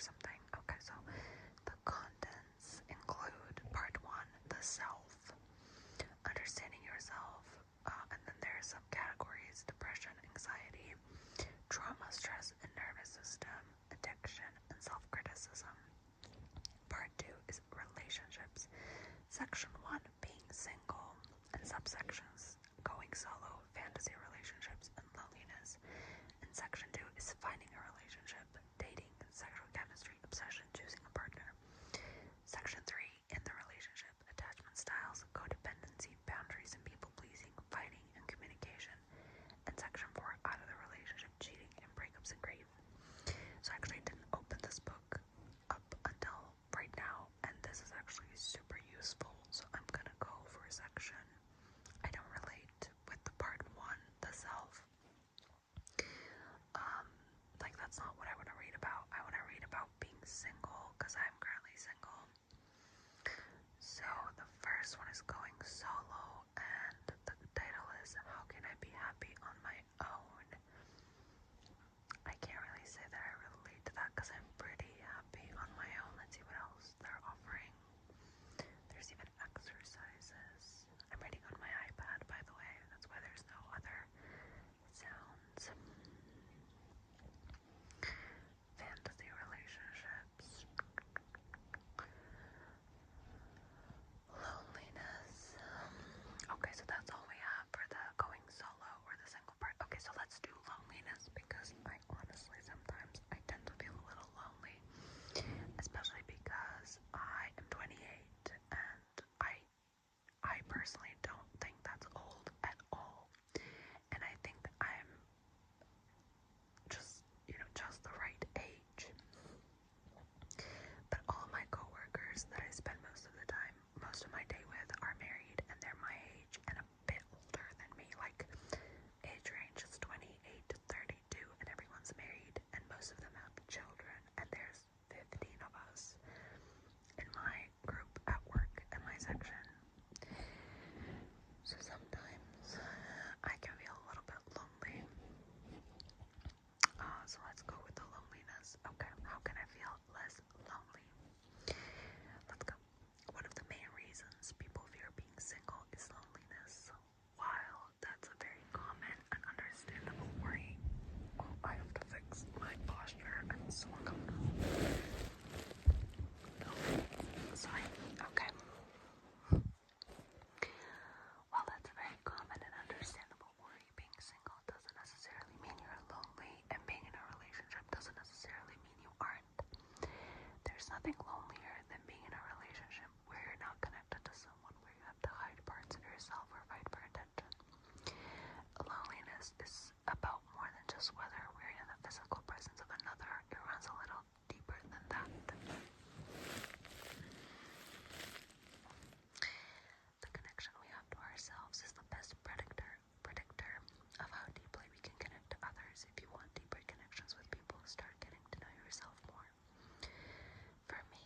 something. Okay, so the contents include part 1, the self, understanding yourself, and then there's subcategories: depression, anxiety, trauma, stress, and nervous system, addiction, and self-criticism. Part 2 is relationships. Section 1, being single, and subsections: going solo, fantasy relationships, and loneliness. And section 2 is finding a relationship, dating, sexual chemistry, obsession, choosing a partner. Section 3, in the relationship: attachment styles, codependency, boundaries and people pleasing, fighting and communication. And section 4, out of the relationship: cheating and breakups and grief. So actually I didn't open this book up until right now, and this is actually super useful. So I'm gonna go over a section. I don't relate with the part 1, the self. Like that's not what I want to read about. I want to read about being single, because I'm currently single. So the first one is going solo, and the title is How Can I Be Happy on My Own? I can't really say that I relate to that because I'm pretty happy on my own. Let's see what else they're offering. There's even exercises. I'm reading on my iPad, by the way. That's why there's no other sounds. Fantasy relationships. Loneliness. Okay, so that's all we have for the going solo or the single part. Okay, so let's do loneliness, because I honestly sometimes I tend to feel a little lonely, especially because I am 28 and I personally don't think that's old at all. And I think I'm just, just the right age. But all of my coworkers that I spend most of my day with are married, and they're my age and a bit older than me. Like, age range is 28 to 32, and everyone's married, and most of them have children, and there's 15 of us in my group at work in my section. So sometimes I can feel a little bit lonely. So let's go with the loneliness. Okay, how can I feel less lonely? Let's go. One of the main reasons people fear being single is loneliness. While that's a very common and understandable worry, I have to fix my posture. I'm so uncomfortable. Sorry. Okay. While that's a very common and understandable worry, being single doesn't necessarily mean you're lonely, and being in a relationship doesn't necessarily mean you aren't. There's nothing lonelier than being in a relationship where you're not connected to someone, where you have to hide parts of yourself or fight for attention. Loneliness is about more than just whether we're in the physical presence of another. It runs a little deeper than that. The connection we have to ourselves is the best predictor of how deeply we can connect to others. If you want deeper connections with people, start getting to know yourself more. For me,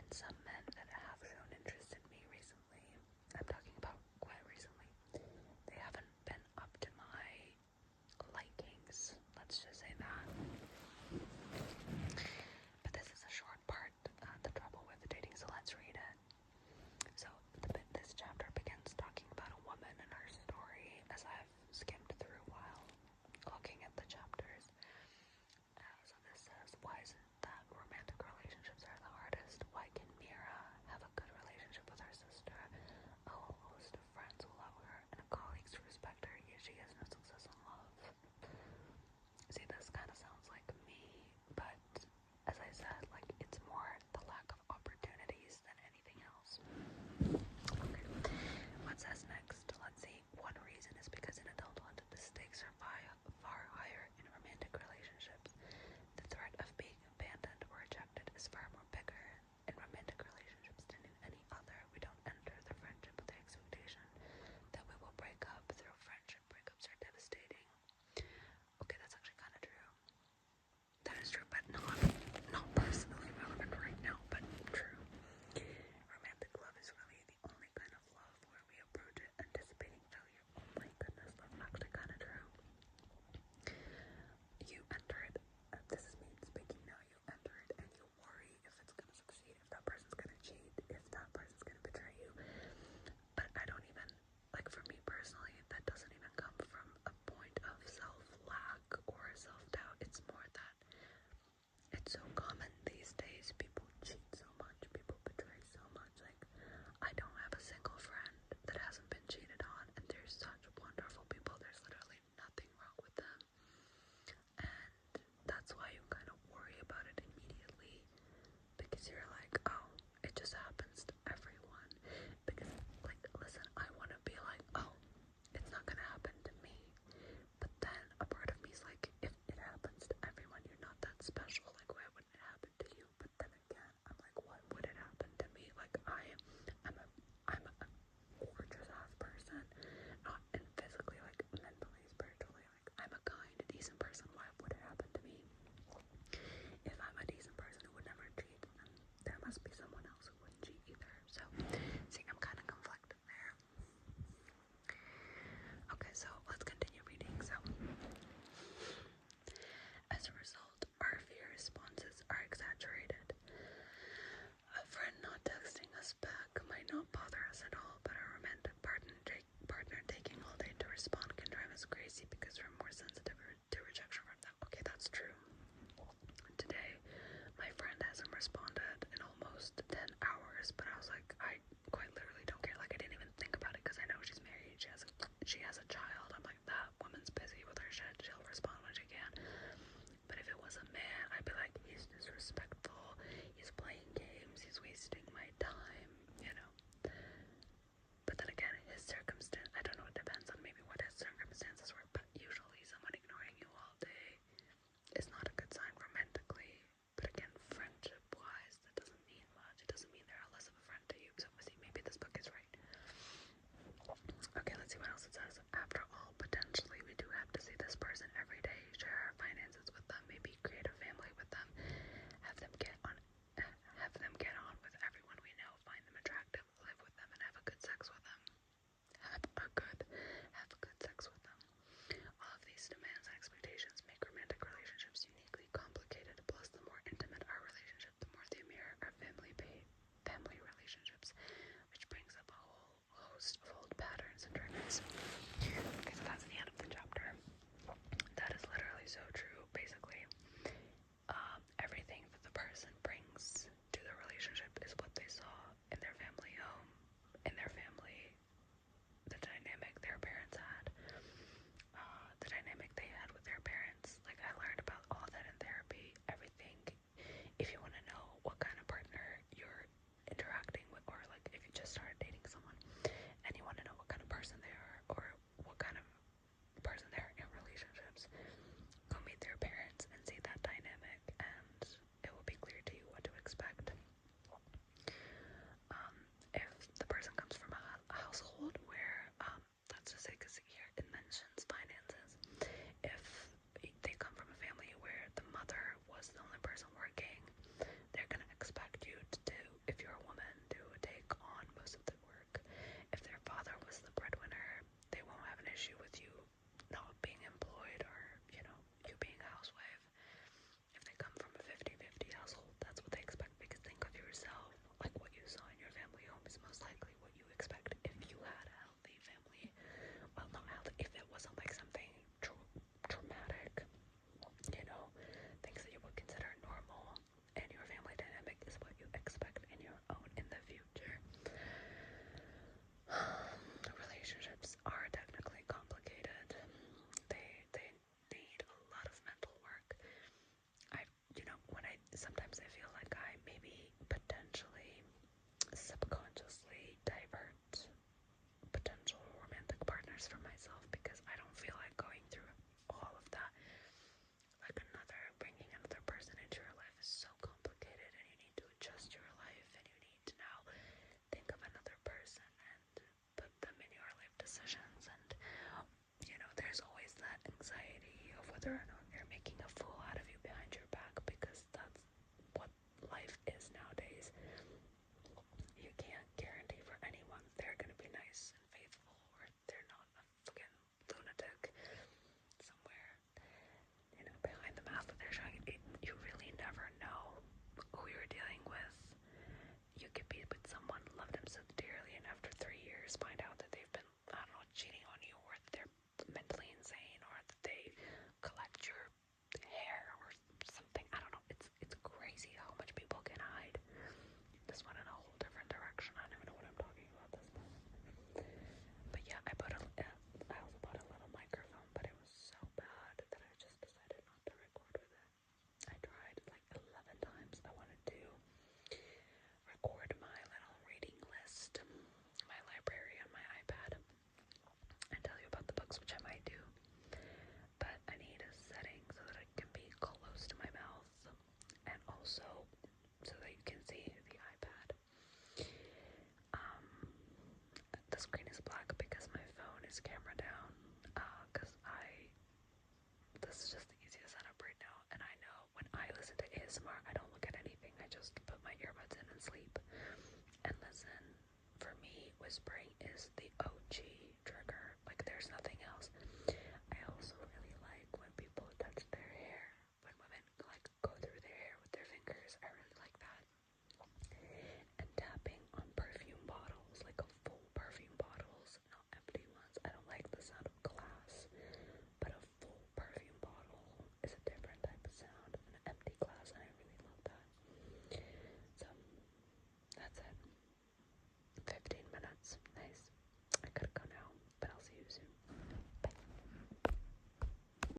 and some men that have shown interest in me recently, I'm talking about quite recently, they haven't been up to my likings, let's just say that. But this is a short part, the trouble with dating, so let's read it. So this chapter begins talking about a woman and her story as I've skimmed through while looking at the chapters. So this says, why is it that romantic relationships are the hardest? Why can mere sleep. And listen, for me, whispering is the